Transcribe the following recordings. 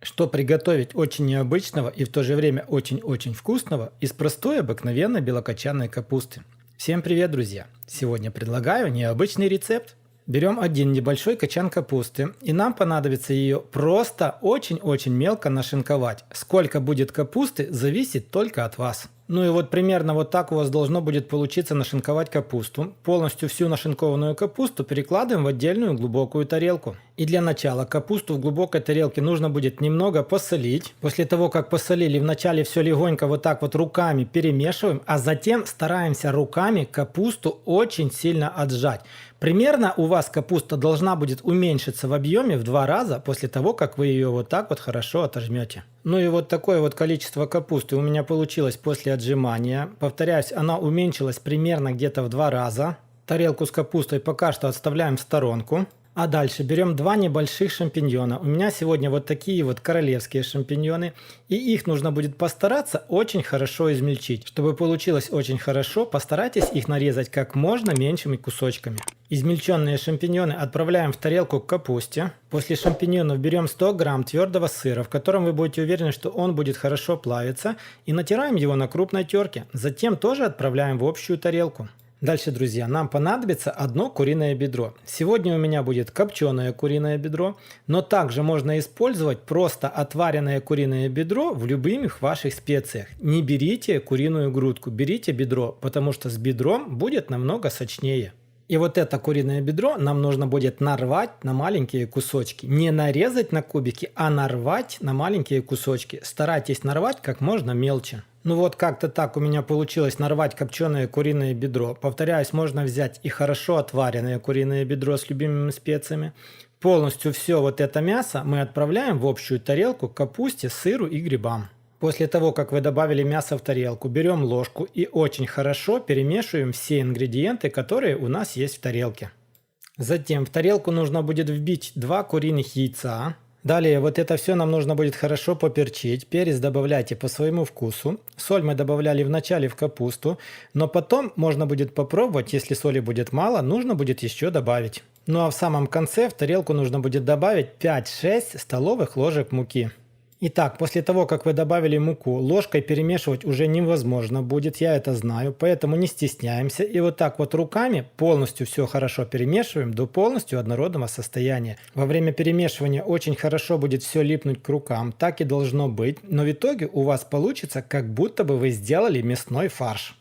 Что приготовить очень необычного и в то же время очень-очень вкусного из простой обыкновенной белокочанной капусты. Всем привет, друзья! Сегодня предлагаю необычный рецепт. Берем один небольшой кочан капусты, и нам понадобится ее просто очень-очень мелко нашинковать. Сколько будет капусты, зависит только от вас. Ну и вот примерно вот так у вас должно будет получиться нашинковать капусту. Полностью всю нашинкованную капусту перекладываем в отдельную глубокую тарелку. И для начала капусту в глубокой тарелке нужно будет немного посолить. После того, как посолили, вначале все легонько вот так вот руками перемешиваем, а затем стараемся руками капусту очень сильно отжать. Примерно у вас капуста должна будет уменьшиться в объеме в 2 раза после того, как вы ее вот так вот хорошо отожмете. Ну и вот такое вот количество капусты у меня получилось после отжимания. Повторяюсь, она уменьшилась примерно где-то в 2 раза. Тарелку с капустой пока что отставляем в сторонку. А дальше берем 2 небольших шампиньона. У меня сегодня вот такие вот королевские шампиньоны. И их нужно будет постараться очень хорошо измельчить. Чтобы получилось очень хорошо, постарайтесь их нарезать как можно меньшими кусочками. Измельченные шампиньоны отправляем в тарелку к капусте. После шампиньонов берем 100 грамм твердого сыра, в котором вы будете уверены, что он будет хорошо плавиться. И натираем его на крупной терке. Затем тоже отправляем в общую тарелку. Дальше, друзья, нам понадобится одно куриное бедро. Сегодня у меня будет копченое куриное бедро, но также можно использовать просто отваренное куриное бедро в любых ваших специях. Не берите куриную грудку, берите бедро, потому что с бедром будет намного сочнее. И вот это куриное бедро нам нужно будет нарвать на маленькие кусочки. Не нарезать на кубики, а нарвать на маленькие кусочки. Старайтесь нарвать как можно мелче. Ну вот как-то так у меня получилось нарвать копченое куриное бедро. Повторяюсь, можно взять и хорошо отваренное куриное бедро с любимыми специями. Полностью все вот это мясо мы отправляем в общую тарелку к капусте, сыру и грибам. После того, как вы добавили мясо в тарелку, берем ложку и очень хорошо перемешиваем все ингредиенты, которые у нас есть в тарелке. Затем в тарелку нужно будет вбить 2 куриных яйца. Далее вот это все нам нужно будет хорошо поперчить. Перец добавляйте по своему вкусу. Соль мы добавляли в начале в капусту, но потом можно будет попробовать, если соли будет мало, нужно будет еще добавить. Ну а в самом конце в тарелку нужно будет добавить 5-6 столовых ложек муки. Итак, после того, как вы добавили муку, ложкой перемешивать уже невозможно будет, я это знаю, поэтому не стесняемся и вот так вот руками полностью все хорошо перемешиваем до полностью однородного состояния. Во время перемешивания очень хорошо будет все липнуть к рукам, так и должно быть, но в итоге у вас получится, как будто бы вы сделали мясной фарш.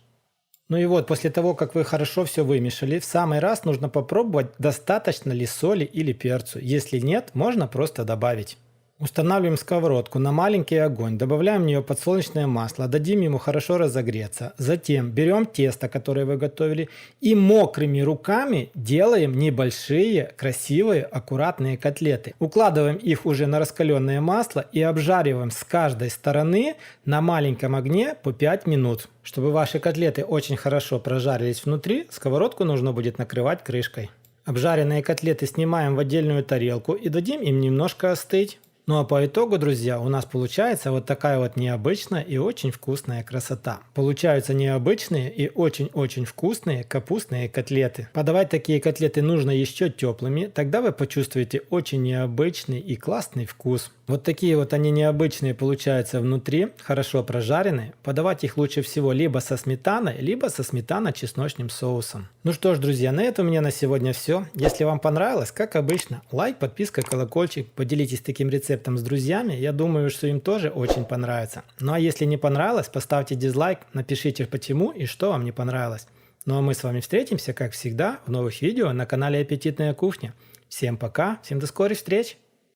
Ну и вот, после того, как вы хорошо все вымешали, в самый раз нужно попробовать, достаточно ли соли или перцу. Если нет, можно просто добавить. Устанавливаем сковородку на маленький огонь, добавляем в нее подсолнечное масло, дадим ему хорошо разогреться. Затем берем тесто, которое вы готовили, и мокрыми руками делаем небольшие, красивые, аккуратные котлеты. Укладываем их уже на раскаленное масло и обжариваем с каждой стороны на маленьком огне по 5 минут. Чтобы ваши котлеты очень хорошо прожарились внутри, сковородку нужно будет накрывать крышкой. Обжаренные котлеты снимаем в отдельную тарелку и дадим им немножко остыть. Ну а по итогу, друзья, у нас получается вот такая вот необычная и очень вкусная красота. Получаются необычные и очень-очень вкусные капустные котлеты. Подавать такие котлеты нужно еще теплыми, тогда вы почувствуете очень необычный и классный вкус. Вот такие вот они необычные получаются внутри, хорошо прожаренные. Подавать их лучше всего либо со сметаной, либо со сметано-чесночным соусом. Ну что ж, друзья, на этом у меня на сегодня все. Если вам понравилось, как обычно, лайк, подписка, колокольчик. Поделитесь таким рецептом с друзьями, я думаю, что им тоже очень понравится. Ну а если не понравилось, поставьте дизлайк, напишите почему и что вам не понравилось. Ну а мы с вами встретимся, как всегда, в новых видео на канале Аппетитная кухня. Всем пока, всем до скорых встреч!